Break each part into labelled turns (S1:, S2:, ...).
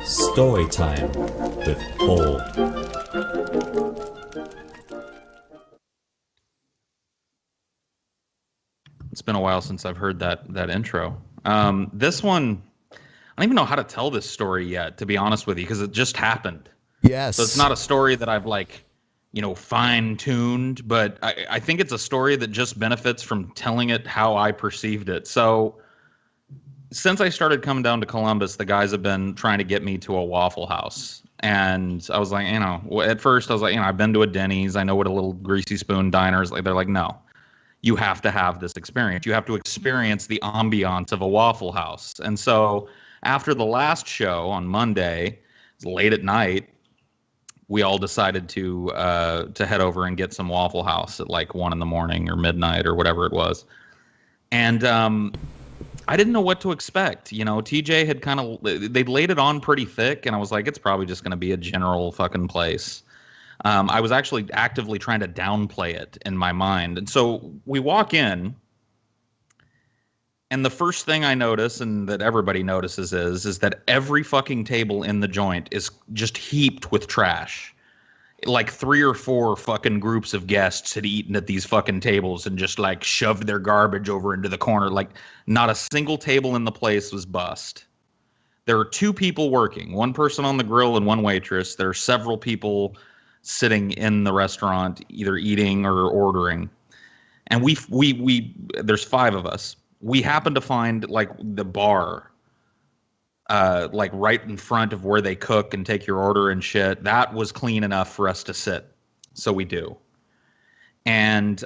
S1: Story time with Paul.
S2: It's been a while since I've heard that intro. This one, I don't even know how to tell this story yet, to be honest with you, because it just happened. So it's
S3: Yes.
S2: not a story that I've fine-tuned, but I think it's a story that just benefits from telling it how I perceived it. So since I started coming down to Columbus, the guys have been trying to get me to a Waffle House. And I was like, at first I was like, I've been to a Denny's. I know what a little greasy spoon diner is like. They're like, no, you have to have this experience. You have to experience the ambiance of a Waffle House. And so after the last show on Monday, late at night, we all decided to head over and get some Waffle House at like 1 a.m. or midnight or whatever it was. And I didn't know what to expect. TJ had they'd laid it on pretty thick, and I was like, it's probably just going to be a general fucking place. I was actually actively trying to downplay it in my mind. And so we walk in, and the first thing I notice, and that everybody notices, is that every fucking table in the joint is just heaped with trash. Like 3 or 4 fucking groups of guests had eaten at these fucking tables and just like shoved their garbage over into the corner. Like not a single table in the place was bust. There are 2 people working, 1 person on the grill and 1 waitress. There are several people sitting in the restaurant, either eating or ordering. And we there's 5 of us. We happened to find like the bar, like right in front of where they cook and take your order and shit. That was clean enough for us to sit. So we do. And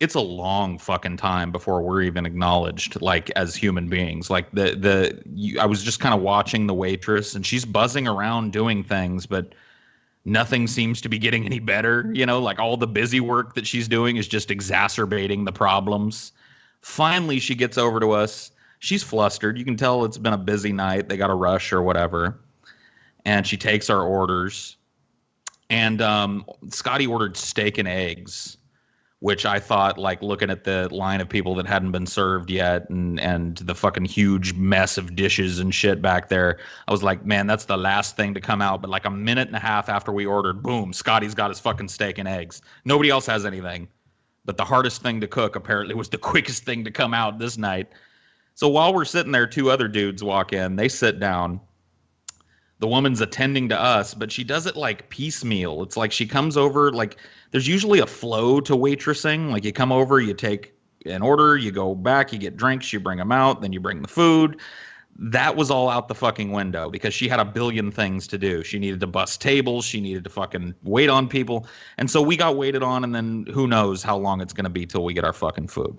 S2: it's a long fucking time before we're even acknowledged, like as human beings. Like I was just kind of watching the waitress, and she's buzzing around doing things, but nothing seems to be getting any better. Like all the busy work that she's doing is just exacerbating the problems. Finally, she gets over to us. She's flustered. You can tell it's been a busy night. They got a rush or whatever. And she takes our orders. And Scotty ordered steak and eggs, which I thought, like, looking at the line of people that hadn't been served yet and the fucking huge mess of dishes and shit back there, I was like, man, that's the last thing to come out. But like a minute and a half after we ordered, boom, Scotty's got his fucking steak and eggs. Nobody else has anything. But the hardest thing to cook apparently was the quickest thing to come out this night. So while we're sitting there, 2 other dudes walk in. They sit down. The woman's attending to us, but she does it like piecemeal. It's like she comes over, like there's usually a flow to waitressing. Like you come over, you take an order, you go back, you get drinks, you bring them out, then you bring the food. That was all out the fucking window because she had a billion things to do. She needed to bus tables. She needed to fucking wait on people. And so we got waited on, and then who knows how long it's going to be till we get our fucking food.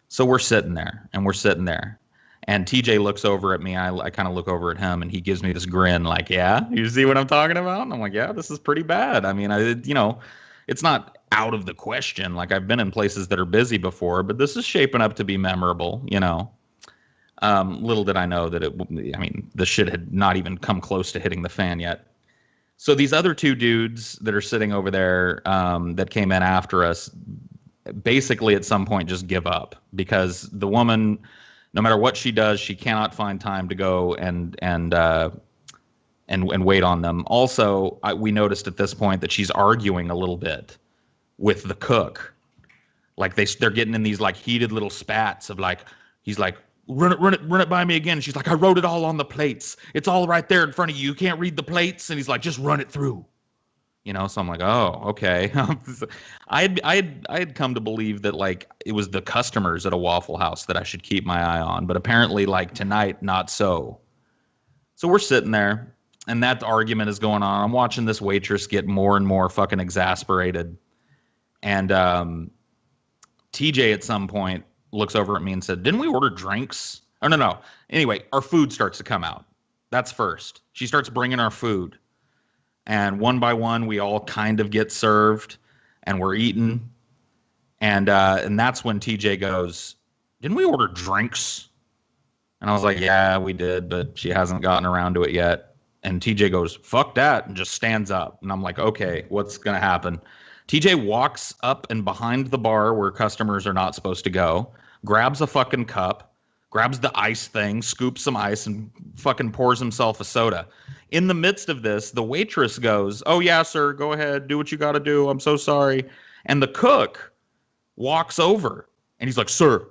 S2: So we're sitting there, and we're sitting there. And TJ looks over at me. I kind of look over at him, and he gives me this grin like, yeah, you see what I'm talking about? And I'm like, yeah, this is pretty bad. I mean, it's not out of the question. Like I've been in places that are busy before, but this is shaping up to be memorable, Little did I know that the shit had not even come close to hitting the fan yet. So these other 2 dudes that are sitting over there that came in after us basically at some point just give up because the woman, no matter what she does, she cannot find time to go and wait on them. Also, we noticed at this point that she's arguing a little bit with the cook. Like they're getting in these like heated little spats of like, he's like, run it by me again. She's like, I wrote it all on the plates. It's all right there in front of you. You can't read the plates. And he's like, just run it through. So I'm like, oh, okay. I had come to believe that like it was the customers at a Waffle House that I should keep my eye on, but apparently like tonight, not so. So we're sitting there, and that argument is going on. I'm watching this waitress get more and more fucking exasperated, and TJ at some point looks over at me and said, "Didn't we order drinks?" Oh no. Anyway, our food starts to come out. That's first. She starts bringing our food. And one by one, we all kind of get served, and we're eating. And that's when TJ goes, "Didn't we order drinks?" And I was like, "Yeah, we did, but she hasn't gotten around to it yet." And TJ goes, "Fuck that," and just stands up. And I'm like, "Okay, what's going to happen?" TJ walks up and behind the bar where customers are not supposed to go, grabs a fucking cup, grabs the ice thing, scoops some ice, and fucking pours himself a soda. In the midst of this, the waitress goes, "Oh yeah, sir, go ahead, do what you got to do. I'm so sorry." And the cook walks over and he's like, "Sir,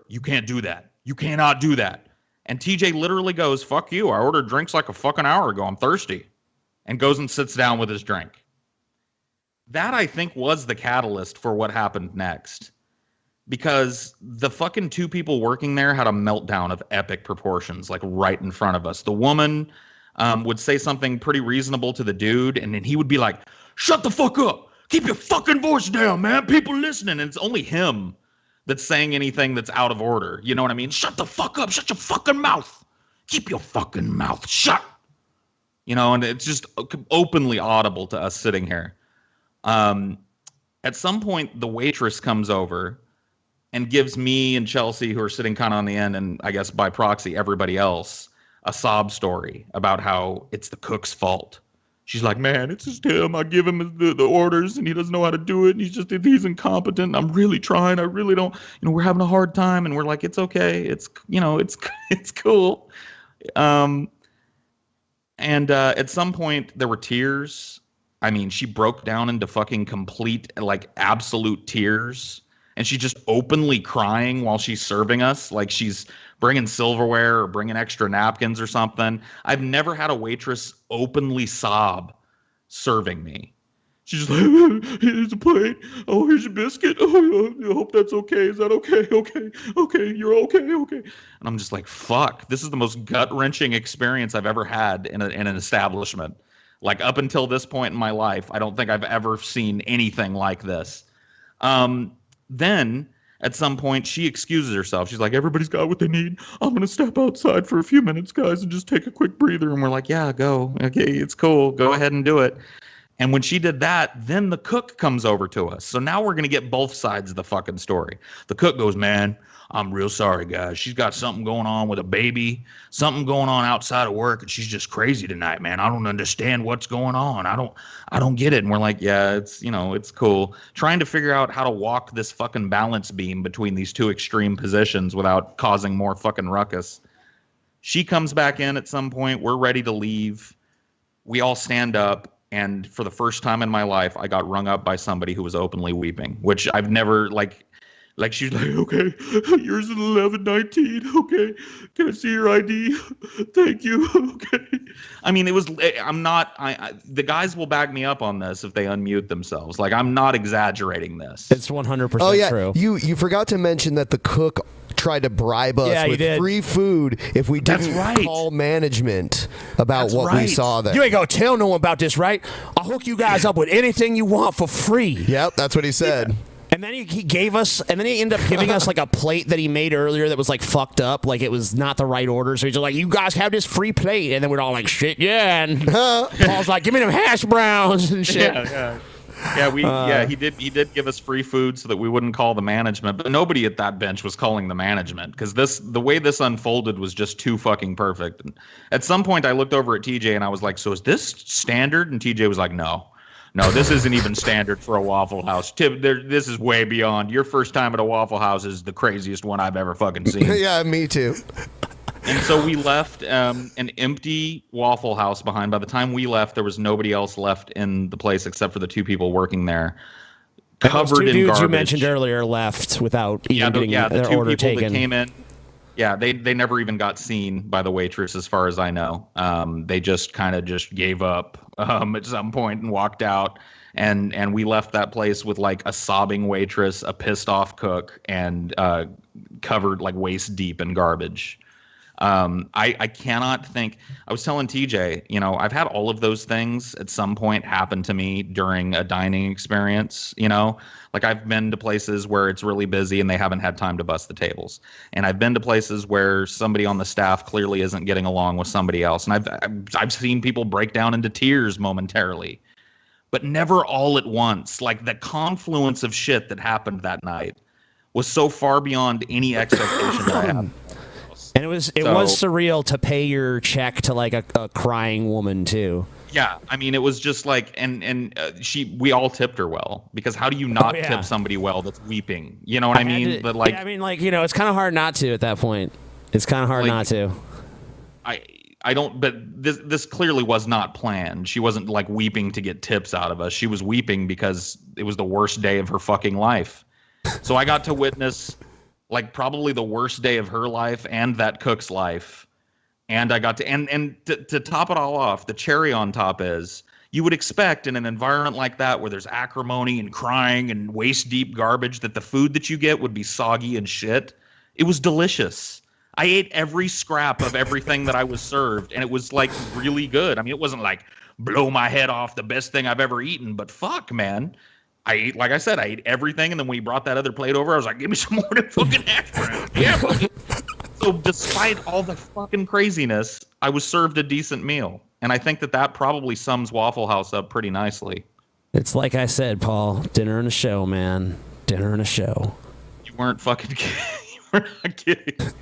S2: you can't do that. You cannot do that." And TJ literally goes, "Fuck you. I ordered drinks like a fucking hour ago. I'm thirsty." And goes and sits down with his drink. That, I think, was the catalyst for what happened next. Because the fucking two people working there had a meltdown of epic proportions, like right in front of us. The woman would say something pretty reasonable to the dude, and then he would be like, "Shut the fuck up. Keep your fucking voice down, man. People listening." And it's only him that's saying anything that's out of order. You know what I mean? "Shut the fuck up. Shut your fucking mouth. Keep your fucking mouth shut." You know, and it's just openly audible to us sitting here. At some point, the waitress comes over and gives me and Chelsea, who are sitting kind of on the end, and I guess by proxy, everybody else, a sob story about how it's the cook's fault. She's like, "Man, it's just him. I give him the orders and he doesn't know how to do it. And he's incompetent. I'm really trying. I really don't, we're having a hard time." And we're like, "It's okay. It's cool." And at some point there were tears. I mean, she broke down into fucking complete, like, absolute tears. And she's just openly crying while she's serving us, like she's bringing silverware or bringing extra napkins or something. I've never had a waitress openly sob serving me. She's just like, "Here's a plate. Oh, here's your biscuit. Oh, I hope that's okay. Is that okay? Okay, you're okay. And I'm just like, fuck, this is the most gut-wrenching experience I've ever had in an establishment. Like, up until this point in my life, I don't think I've ever seen anything like this. Then, at some point, she excuses herself. She's like, "Everybody's got what they need. I'm going to step outside for a few minutes, guys, and just take a quick breather." And we're like, "Yeah, go. Okay, it's cool. Go ahead and do it." And when she did that, then the cook comes over to us. So now we're going to get both sides of the fucking story. The cook goes, "Man, I'm real sorry, guys. She's got something going on with a baby, something going on outside of work, and she's just crazy tonight, man. I don't understand what's going on. I don't get it." And we're like, "Yeah, it's cool." Trying to figure out how to walk this fucking balance beam between these two extreme positions without causing more fucking ruckus. She comes back in at some point. We're ready to leave. We all stand up. And for the first time in my life, I got rung up by somebody who was openly weeping, which I've never, like she's like, "Okay, yours is 1119. Okay, can I see your ID? Thank you." Okay. I mean, the guys will back me up on this if they unmute themselves. Like, I'm not exaggerating this.
S3: It's 100% true.
S4: You forgot to mention that the cook tried to bribe us with free food if we didn't call management about what we saw there.
S3: "You ain't gonna tell no one about this, right? I'll hook you guys up with anything you want for free."
S4: Yep, that's what he said.
S3: Yeah. And then he gave us, and then he ended up giving us like a plate that he made earlier that was like fucked up, like it was not the right order. So he's like, "You guys have this free plate," and then we're all like, "Shit, yeah." And Paul's like, "Give me them hash browns and shit."
S2: Yeah, he did give us free food so that we wouldn't call the management, but nobody at that bench was calling the management because the way this unfolded was just too fucking perfect. And at some point, I looked over at TJ and I was like, "So is this standard?" And TJ was like, No, this isn't even standard for a Waffle House. This is way beyond. Your first time at a Waffle House is the craziest one I've ever fucking seen."
S4: Yeah, me too.
S2: And so we left an empty Waffle House behind. By the time we left, there was nobody else left in the place except for the two people working there. Covered in
S3: dudes
S2: garbage.
S3: you mentioned earlier left without even getting their order taken.
S2: That came in. Yeah, they never even got seen by the waitress, as far as I know. They just kind of just gave up at some point and walked out. And we left that place with like a sobbing waitress, a pissed off cook, and covered like waist deep in garbage. I cannot think. I was telling TJ, I've had all of those things at some point happen to me during a dining experience. Like I've been to places where it's really busy and they haven't had time to bust the tables, and I've been to places where somebody on the staff clearly isn't getting along with somebody else, and I've seen people break down into tears momentarily, but never all at once. Like the confluence of shit that happened that night was so far beyond any expectation that I had.
S3: And it was surreal to pay your check to like a crying woman too.
S2: Yeah, I mean, it was just like, we all tipped her well, because how do you not tip somebody well that's weeping? You know what I mean? But like,
S3: yeah, I mean, like, you know, it's kind of hard not to at that point. It's kind of hard not to.
S2: I don't, but this clearly was not planned. She wasn't like weeping to get tips out of us. She was weeping because it was the worst day of her fucking life. So I got to witness like probably the worst day of her life and that cook's life. And I got to, and to top it all off, the cherry on top is, you would expect in an environment like that where there's acrimony and crying and waist deep garbage that the food that you get would be soggy and shit. It was delicious. I ate every scrap of everything that I was served, and it was like really good. I mean, it wasn't like blow my head off, the best thing I've ever eaten, but fuck, man. I ate, like I said, I ate everything, and then when he brought that other plate over, I was like, give me some more than fucking hash browns. Yeah, so despite all the fucking craziness, I was served a decent meal. And I think that probably sums Waffle House up pretty nicely.
S3: It's like I said, Paul, dinner and a show, man. Dinner and a show.
S2: You weren't fucking kidding. You were not kidding.